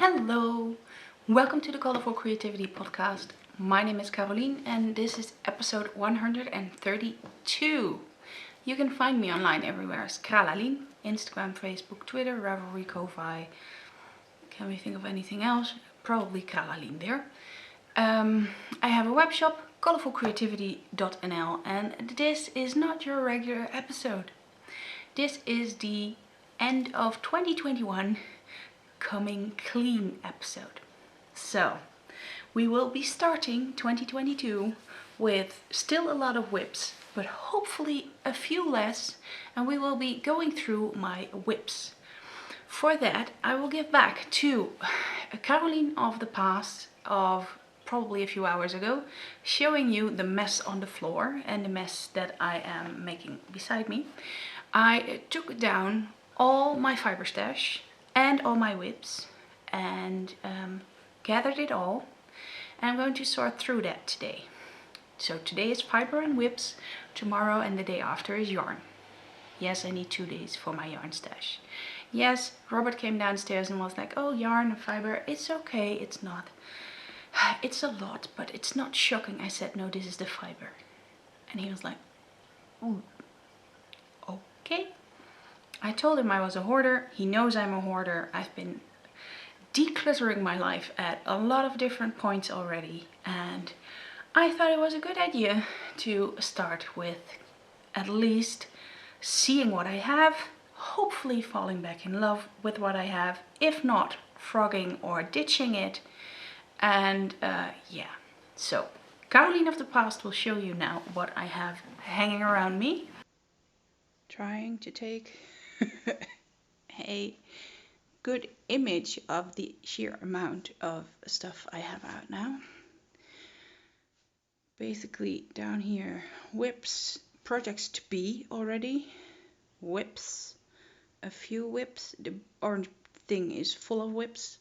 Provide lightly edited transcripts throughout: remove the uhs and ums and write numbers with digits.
Hello, welcome to the Colourful Creativity podcast. My name is Carolien and this is episode 132. You can find me online everywhere as Carolien, Instagram, Facebook, Twitter, Ravelry, Ko-Fi. Can we think of anything else? Probably Carolien there. I have a web shop, colourfulcreativity.nl, and this is not your regular episode. This is the end of 2021 coming clean episode. So we will be starting 2022 with still a lot of WIPs, but hopefully a few less, and we will be going through my WIPs. For that I will give back to a Carolien of the past, of probably a few hours ago, showing you the mess on the floor and the mess that I am making beside me. I took down all my fiber stash and all my WIPs and gathered it all, and I'm going to sort through that today. So today is fiber and WIPs, tomorrow and the day after is yarn. Yes, I need 2 days for my yarn stash. Yes, Robert came downstairs and was like, oh, yarn and fiber, it's okay, it's not. It's a lot, but it's not shocking. I said, no, this is the fiber. And he was like, ooh, okay. I told him I was a hoarder. He knows I'm a hoarder. I've been decluttering my life at a lot of different points already, and I thought it was a good idea to start with at least seeing what I have, hopefully falling back in love with what I have, if not frogging or ditching it. And yeah, so Carolien of the past will show you now what I have hanging around me. Trying to take a good image of the sheer amount of stuff I have out now. Basically down here, WIPs, projects to be already, WIPs, a few WIPs, the orange thing is full of WIPs.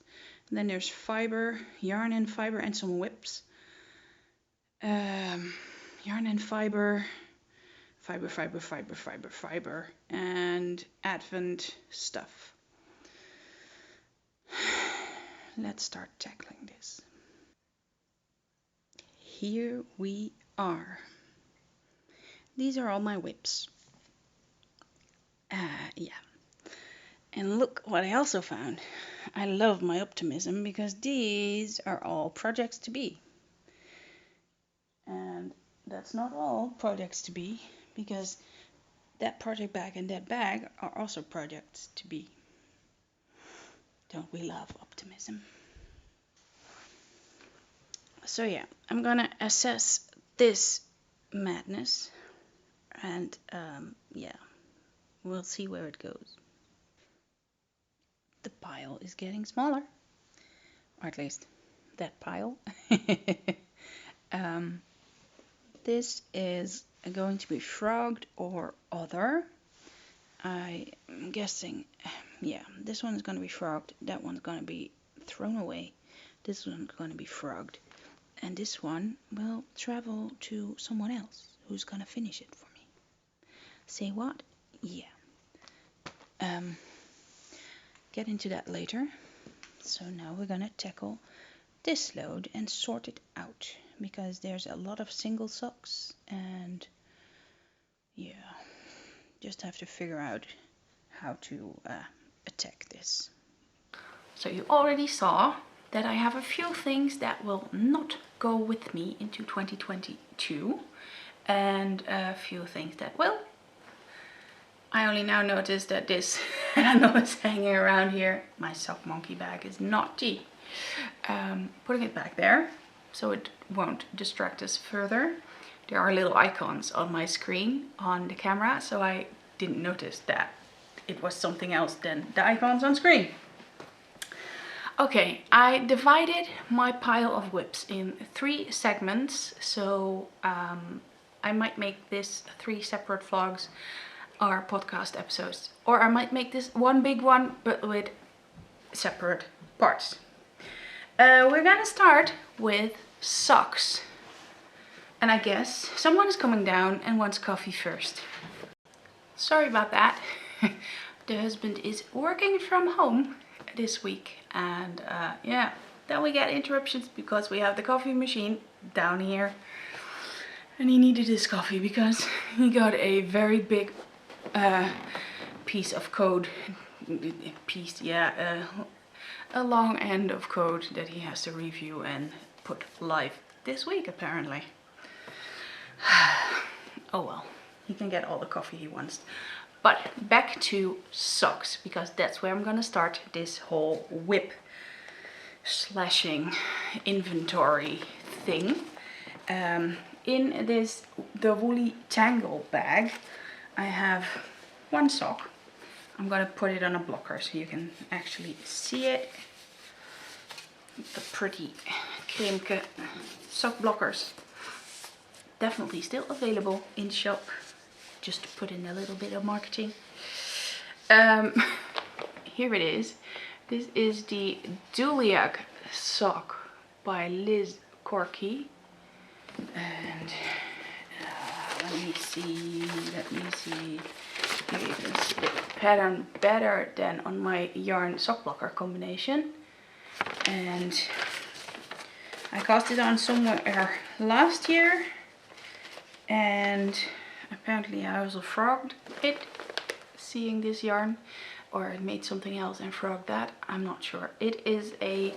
And then there's fiber, yarn and fiber, and some WIPs. Yarn and fiber, fiber, and Advent stuff. Let's start tackling this. Here we are. These are all my WIPs. Yeah. And look what I also found. I love my optimism because these are all projects to be. And that's not all projects to be, because that project bag and that bag are also projects to be. Don't we love optimism? So yeah, I'm gonna assess this madness, and yeah, we'll see where it goes. The pile is getting smaller, or at least that pile. This is going to be frogged or other. I'm guessing, yeah, this one is going to be frogged, that one's going to be thrown away, this one's going to be frogged, and this one will travel to someone else who's going to finish it for me. Say what? Yeah. Get into that later. So now we're going to tackle this load and sort it out, because there's a lot of single socks, and yeah, just have to figure out how to attack this. So you already saw that I have a few things that will not go with me into 2022, and a few things that will. I only now noticed that this handle is hanging around here. My sock monkey bag is naughty. Putting it back there so it won't distract us further. There are little icons on my screen on the camera, so I didn't notice that it was something else than the icons on screen. Okay, I divided my pile of WIPs in 3 segments, so I might make this 3 separate vlogs or podcast episodes, or I might make this one big one but with separate parts. We're gonna start with socks, and I guess someone is coming down and wants coffee first. Sorry about that. The husband is working from home this week, and yeah, then we get interruptions because we have the coffee machine down here, and he needed his coffee because he got a very big piece of code, a long end of code that he has to review and put live this week apparently. Oh well, he can get all the coffee he wants. But back to socks, because that's where I'm gonna start this whole WIP slashing inventory thing. In the woolly tangle bag, I have one sock. I'm gonna put it on a blocker so you can actually see it. The pretty Kremke sock blockers. Definitely still available in shop. Just to put in a little bit of marketing. Here it is. This is the Duliak sock by Liz Corky. And let me see. Here you can see the pattern better than on my yarn sock blocker combination. And I cast it on somewhere last year. And apparently I also frogged it, seeing this yarn, or I made something else and frogged that, I'm not sure. It is a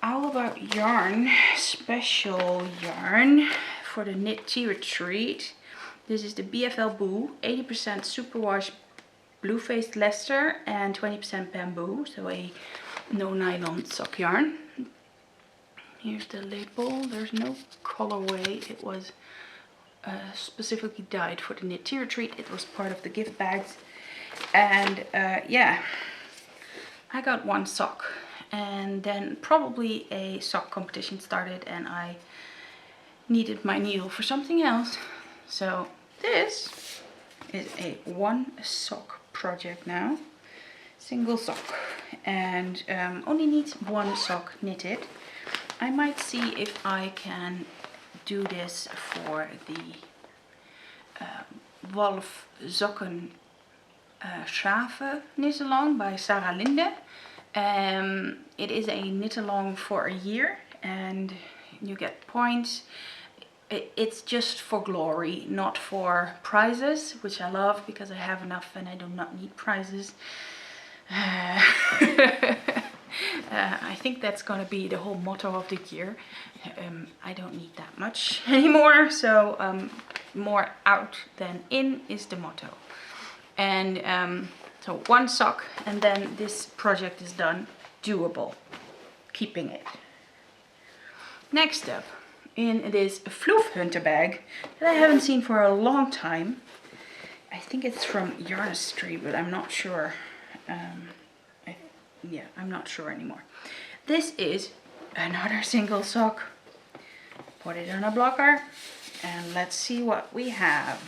All About Yarn special yarn for the Knit Tea Retreat. This is the BFL Boo, 80% superwash blue-faced Leicester and 20% bamboo, so a no nylon sock yarn. Here's the label. There's no colorway. It was specifically dyed for the Knit Tea Retreat. It was part of the gift bags. And yeah, I got one sock. And then probably a sock competition started and I needed my needle for something else. So this is a one sock project now. Single sock. And only needs one sock knitted. I might see if I can do this for the Wolf Sokken Schafe knit along by Sarah Linde. It is a knit along for a year and you get points. It's just for glory, not for prizes, which I love because I have enough and I do not need prizes. I think that's gonna be the whole motto of the year. I don't need that much anymore, so more out than in is the motto. And so one sock, and then this project is done. Doable. Keeping it. Next up, in this Floof Hunter bag that I haven't seen for a long time. I think it's from Yarnistry, but I'm not sure. Yeah, I'm not sure anymore. This is another single sock. Put it on a blocker and let's see what we have.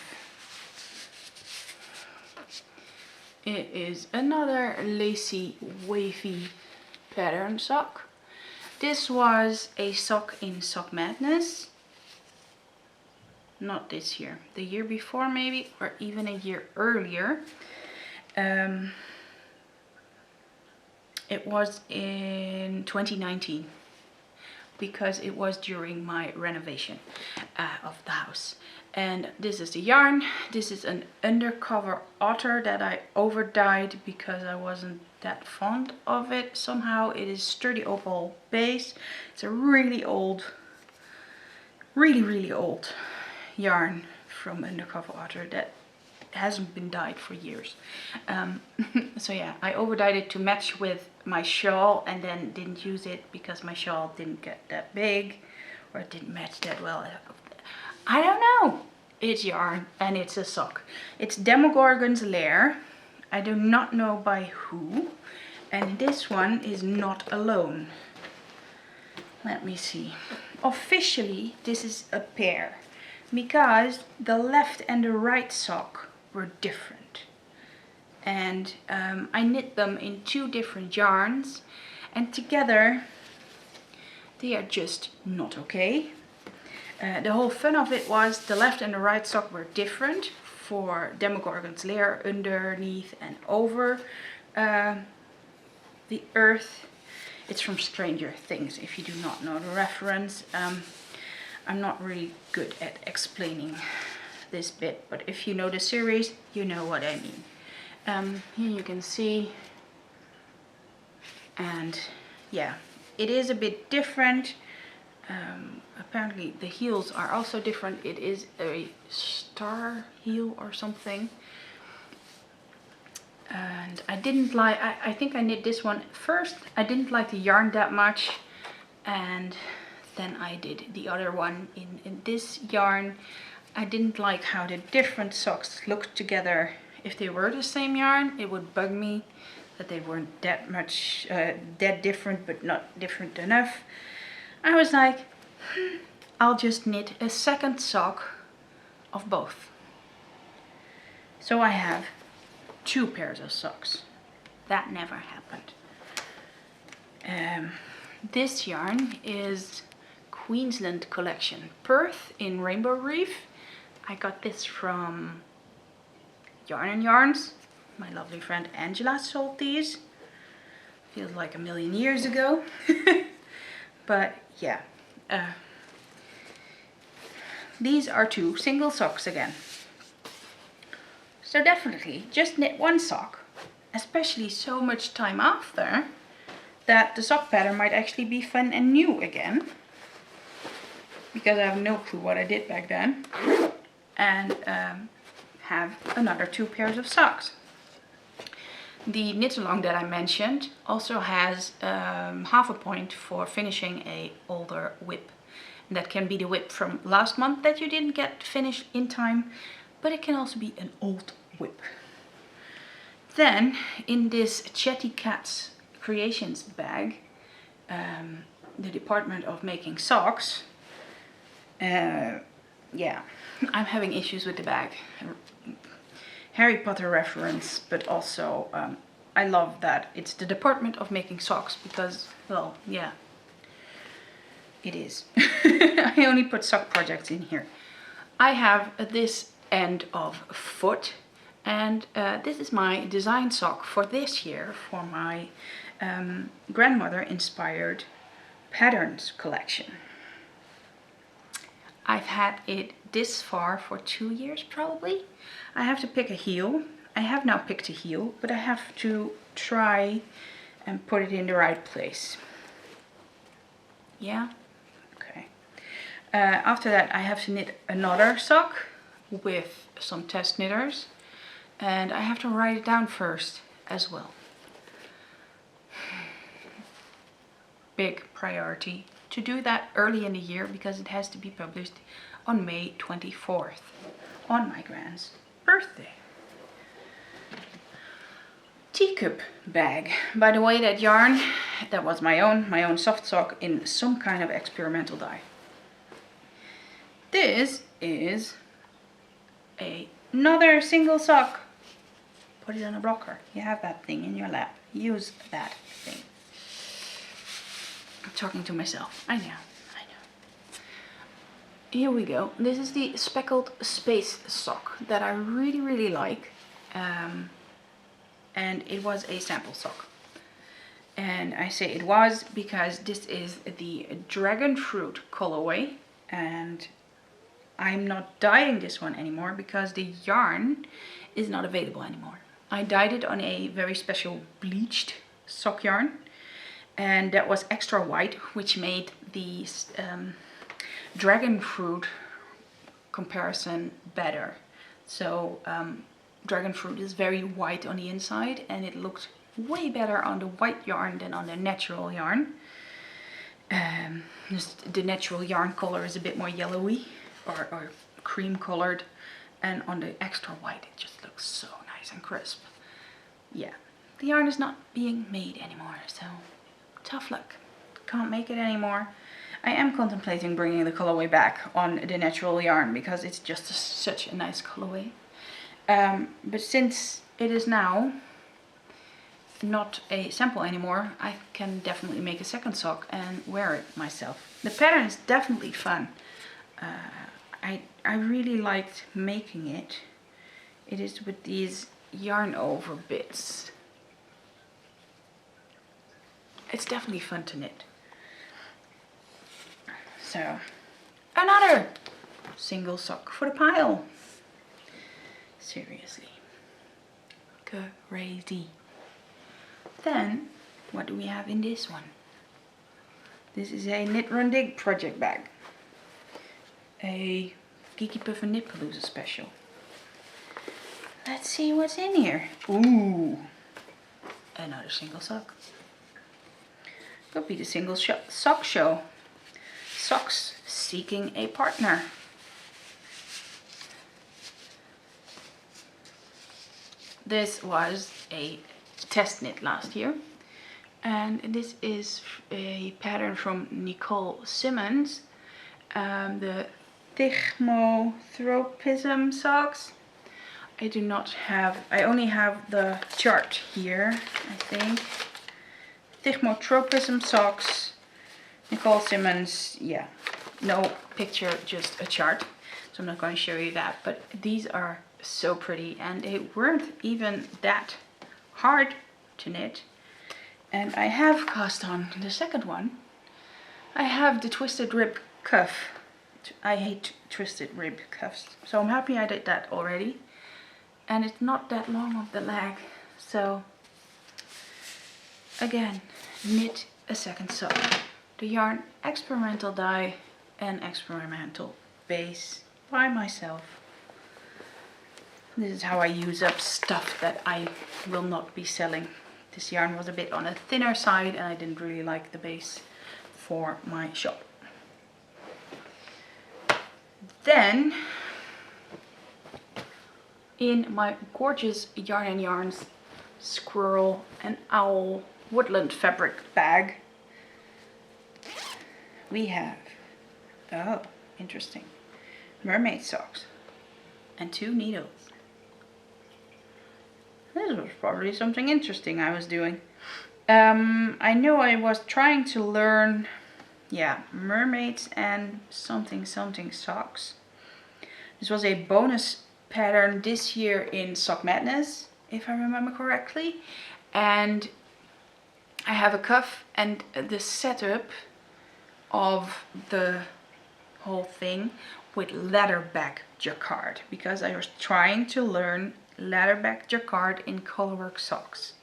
It is another lacy, wavy pattern sock. This was a sock in Sock Madness. Not this year, the year before maybe, or even a year earlier. It was in 2019 because it was during my renovation of the house. And this is the yarn. This is an undercover otter that I over dyed because I wasn't that fond of it. Somehow it is sturdy opal base. It's a really old, really old yarn from undercover otter that hasn't been dyed for years. So yeah, I over dyed it to match with my shawl and then didn't use it because my shawl didn't get that big or it didn't match that well. I don't know. It's yarn and it's a sock. It's Demogorgon's Lair. I do not know by who. And this one is not alone. Let me see. Officially, this is a pair because the left and the right sock were different. And I knit them in two different yarns and together they are just not okay. The whole fun of it was the left and the right sock were different for Demogorgon's Lair underneath and over the earth It's from Stranger Things, if you do not know the reference. I'm not really good at explaining this bit, but if you know the series, you know what I mean. Here you can see, and yeah, it is a bit different. Apparently the heels are also different. It is a star heel or something. And I didn't like, I think I knit this one first. I didn't like the yarn that much. And then I did the other one in this yarn. I didn't like how the different socks looked together. If they were the same yarn, it would bug me that they weren't that much, that different, but not different enough. I was like, I'll just knit a second sock of both. So I have 2 pairs of socks. That never happened. This yarn is Queensland Collection Perth in Rainbow Reef. I got this from Yarn and Yarns. My lovely friend Angela sold these. Feels like a million years ago. But yeah, these are 2 single socks again. So definitely just knit 1 sock, especially so much time after, that the sock pattern might actually be fun and new again. Because I have no clue what I did back then. And have another 2 pairs of socks. The knit along that I mentioned also has half a point for finishing a older WIP. And that can be the WIP from last month that you didn't get finished in time, but it can also be an old WIP. Then in this Chatty Cat's Creations bag, the Department of Making Socks, yeah, I'm having issues with the bag. Harry Potter reference, but also I love that it's the Department of Making Socks because, well, yeah, it is. I only put sock projects in here. I have this end of foot, and this is my design sock for this year for my grandmother inspired patterns collection. I've had it this far for 2 years probably. I have to pick a heel. I have now picked a heel, but I have to try and put it in the right place. Yeah? Okay. After that I have to knit another sock with some test knitters. And I have to write it down first as well. Big priority to do that early in the year because it has to be published on May 24th on my grand's birthday. Teacup bag. By the way, that yarn, that was my own soft sock in some kind of experimental dye. This is another single sock. Put it on a blocker. You have that thing in your lap. Use that thing. I'm talking to myself. I know. Here we go. This is the Speckled Space sock that I really like. And it was a sample sock. And I say it was because this is the Dragon Fruit colorway. And I'm not dyeing this one anymore because the yarn is not available anymore. I dyed it on a very special bleached sock yarn. And that was extra white, which made the Dragon Fruit comparison better. So Dragon Fruit is very white on the inside and it looked way better on the white yarn than on the natural yarn. Just the natural yarn color is a bit more yellowy or cream colored, and on the extra white it just looks so nice and crisp. Yeah, the yarn is not being made anymore, so tough luck. Can't make it anymore. I am contemplating bringing the colorway back on the natural yarn because it's just such a nice colorway. But since it is now not a sample anymore, I can definitely make a second sock and wear it myself. The pattern is definitely fun. I really liked making it. It is with these yarn over bits. it's definitely fun to knit. So, another single sock for the pile. Seriously. Crazy. Then, what do we have in this one? This is a Knit Run Dig project bag. A Geeky Puffin Knitpalooza special. Let's see what's in here. Ooh, another single sock. Could be the single sock show. Socks seeking a partner. This was a test knit last year. And this is a pattern from Nicole Simmons. The Thigmothropism socks. I do not have, I only have the chart here, I think. Thigmothropism socks, Nicole Simmons, yeah. No picture, just a chart. So I'm not going to show you that, but these are so pretty and they weren't even that hard to knit. And I have cast on the second one. I have the twisted rib cuff. I hate twisted rib cuffs, so I'm happy I did that already. And it's not that long of the leg, so again, knit a second sock. The yarn experimental dye and experimental base by myself. This is how I use up stuff that I will not be selling. This yarn was a bit on a thinner side and I didn't really like the base for my shop. Then, in my gorgeous Yarn and Yarns Squirrel and Owl Woodland fabric bag, we have, oh, interesting, mermaid socks and 2 needles. This was probably something interesting I was doing. I know I was trying to learn, yeah, mermaids and something socks. This was a bonus pattern this year in Sock Madness, if I remember correctly. And I have a cuff and the setup of the whole thing with leatherback jacquard, because I was trying to learn leatherback jacquard in colorwork socks.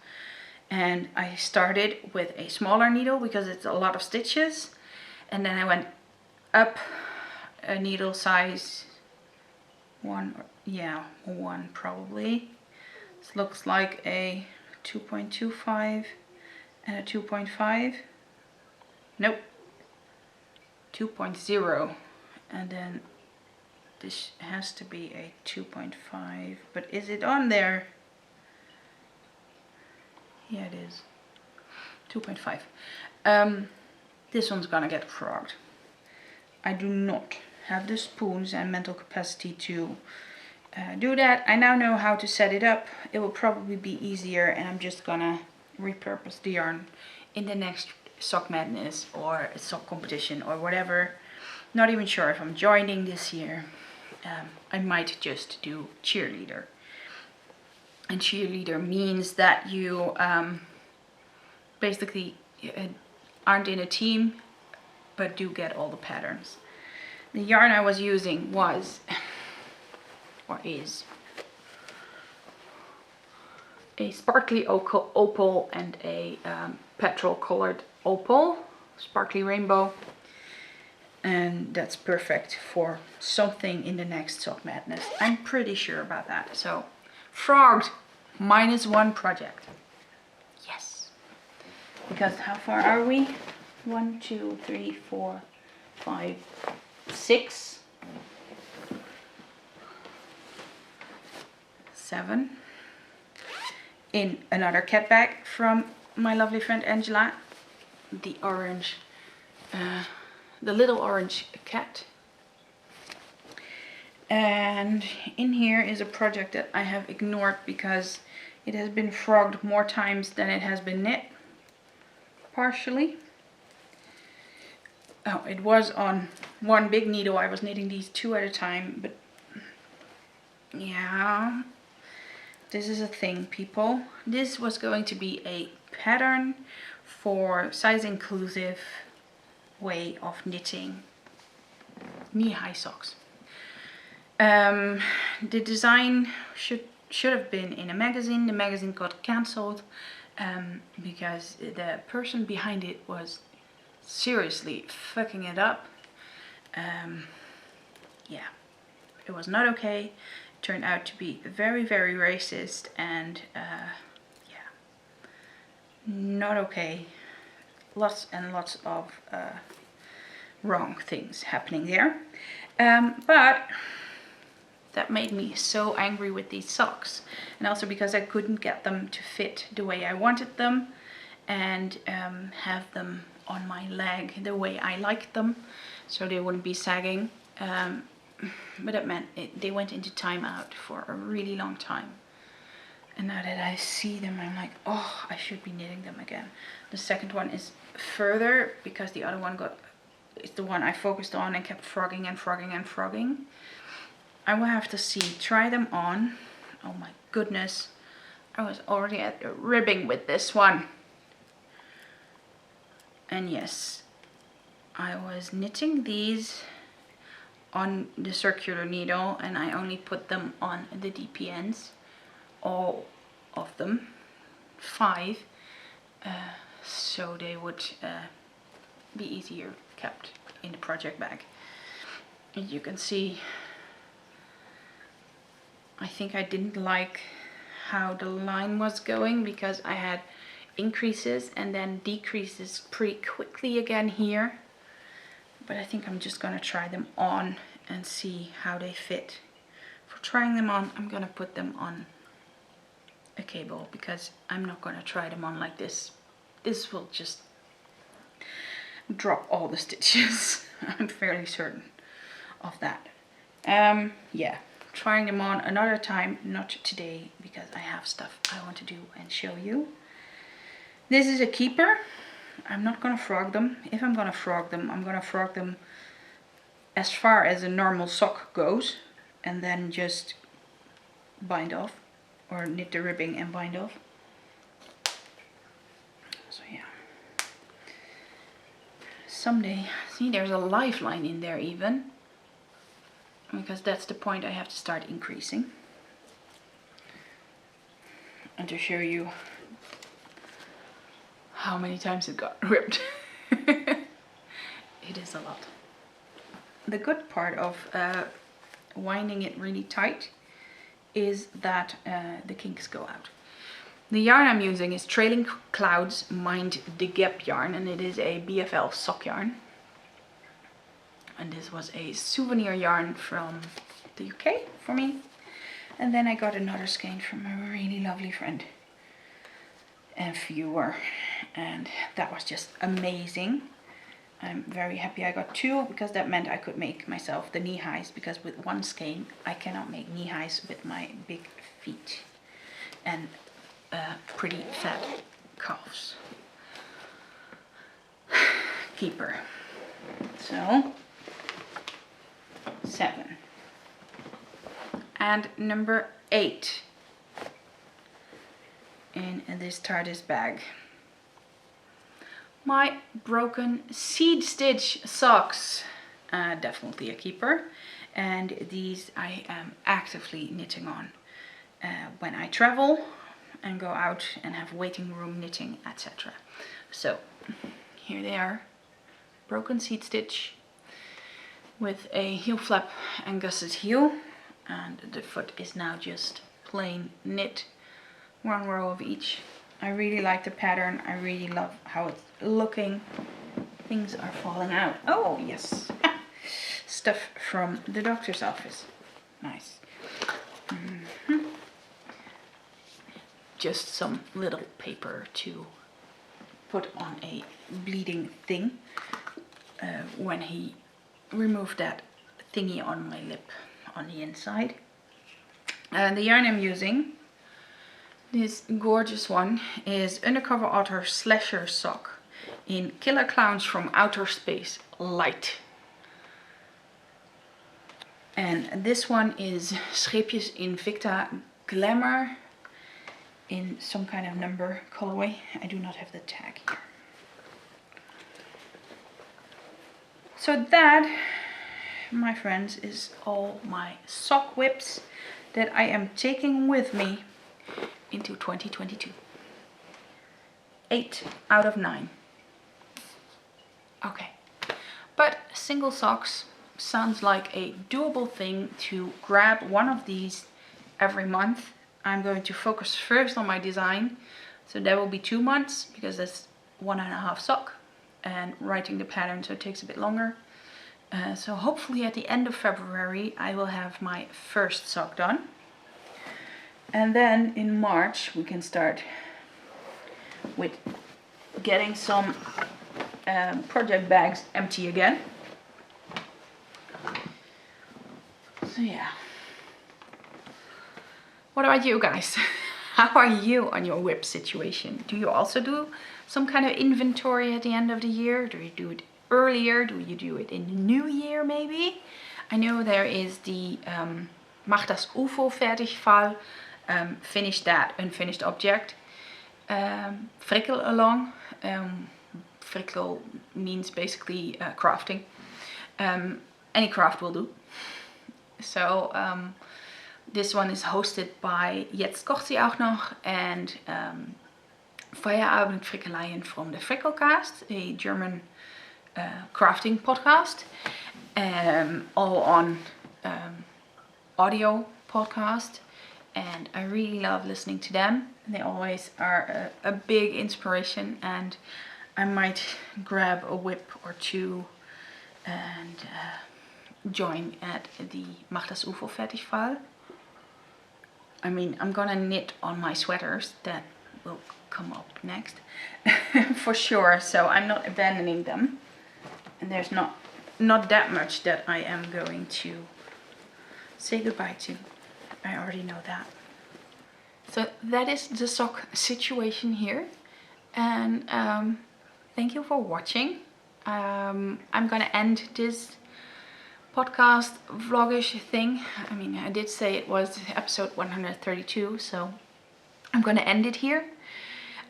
And I started with a smaller needle because it's a lot of stitches, and then I went up a needle size, one probably. This looks like a 2.25 and a 2.5. Nope, 2.0, and then this has to be a 2.5, but is it on there? Yeah, it is. 2.5. This one's gonna get frogged. I do not have the spoons and mental capacity to do that. I now know how to set it up. It will probably be easier, and I'm just gonna repurpose the yarn in the next Sock Madness or a sock competition or whatever. Not even sure if I'm joining this year. I might just do cheerleader. And cheerleader means that you basically aren't in a team, but do get all the patterns. The yarn I was using was, or is, a sparkly opal and a petrol colored opal, sparkly rainbow. And that's perfect for something in the next Sock Madness. I'm pretty sure about that. So, frogged, -1 project. Yes. Because how far are we? 1, 2, 3, 4, 5, 6, 7. In another cat bag from my lovely friend Angela. The orange, the little orange cat. And in here is a project that I have ignored because it has been frogged more times than it has been knit. Partially. Oh, it was on one big needle. I was knitting these 2 at a time, but yeah, this is a thing, people. This was going to be a pattern for size inclusive way of knitting knee-high socks. The design should have been in a magazine. The magazine got cancelled because the person behind it was seriously fucking it up. Yeah, it was not okay. It turned out to be very, very racist and yeah, not okay. Lots and lots of wrong things happening there. But that made me so angry with these socks, and also because I couldn't get them to fit the way I wanted them and have them on my leg the way I liked them, so they wouldn't be sagging. But that meant they went into timeout for a really long time. And now that I see them, I'm like, oh, I should be knitting them again. The second one is further because the other one is the one I focused on and kept frogging and frogging and frogging. I will have to try them on. Oh my goodness. I was already at the ribbing with this one. And yes, I was knitting these on the circular needle and I only put them on the DPNs. All of them. 5. So they would be easier kept in the project bag. And you can see, I think I didn't like how the line was going because I had increases and then decreases pretty quickly again here. But I think I'm just gonna try them on and see how they fit. For trying them on, I'm gonna put them on a cable because I'm not gonna try them on like this. This will just drop all the stitches. I'm fairly certain of that. Yeah, trying them on another time, not today, because I have stuff I want to do and show you. This is a keeper. I'm not gonna frog them. If I'm gonna frog them, I'm gonna frog them as far as a normal sock goes and then just bind off or knit the ribbing and bind off. So yeah. Someday, see, there's a lifeline in there even, because that's the point I have to start increasing. And to show you how many times it got ripped. It is a lot. The good part of winding it really tight is that the kinks go out. The yarn I'm using is Trailing Clouds Mind the Gap yarn, and it is a BFL sock yarn. And this was a souvenir yarn from the UK for me. And then I got another skein from a really lovely friend and viewer, and that was just amazing. I'm very happy I got 2 because that meant I could make myself the knee highs, because with one skein I cannot make knee highs with my big feet and pretty fat calves. Keeper. So 7. And number 8 in this TARDIS bag. My broken seed stitch socks. Definitely a keeper. And these I am actively knitting on when I travel and go out and have waiting room knitting, etc. So here they are. Broken seed stitch with a heel flap and gusset heel. And the foot is now just plain knit. 1 row of each. I really like the pattern. I really love how it's looking. Things are falling out. Oh, yes. Stuff from the doctor's office. Nice. Just some little paper to put on a bleeding thing when he removed that thingy on my lip on the inside. And the yarn I'm using, this gorgeous one, is Undercover Otter Slasher Sock in Killer Clowns from Outer Space Light. And this one is Scheepjes Invicta Glamour in some kind of number colorway. I do not have the tag here. So that, my friends, is all my sock WIPs that I am taking with me into 2022. 8 out of 9. Okay, but single socks sounds like a doable thing to grab one of these every month. I'm going to focus first on my design, so that will be 2 months because that's 1.5 sock, and writing the pattern, so it takes a bit longer. So hopefully at the end of February I will have my first sock done, and then in March we can start with getting some project bags empty again. So yeah. What about you guys? How are you on your WIP situation? Do you also do some kind of inventory at the end of the year? Do you do it earlier? Do you do it in the new year maybe? I know there is the Mach das UFO fertig Fall, finish that unfinished object. Frickel along. Frickel means basically crafting. Any craft will do. So this one is hosted by Jetzt kocht sie auch noch and Feierabend Frickeleien from the Frickelcast, a German crafting podcast, all on audio podcast, and I really love listening to them. They always are a big inspiration, and I might grab a WIP or two and join at the Mach das UFO fertig Fall. I mean, I'm gonna knit on my sweaters that will come up next for sure, so I'm not abandoning them, and there's not that much that I am going to say goodbye to. I already know that. So that is the sock situation here, and thank you for watching. I'm gonna end this podcast vlogish thing. I mean, I did say it was episode 132, so I'm gonna end it here,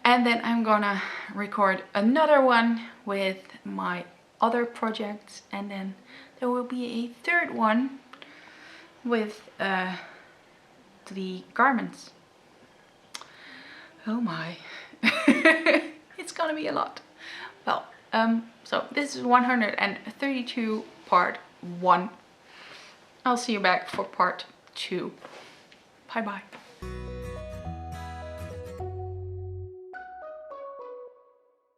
and then I'm gonna record another one with my other projects, and then there will be a third one with the garments. Oh my. It's gonna be a lot. Well, so this is 132 part 1. I'll see you back for part 2. Bye bye.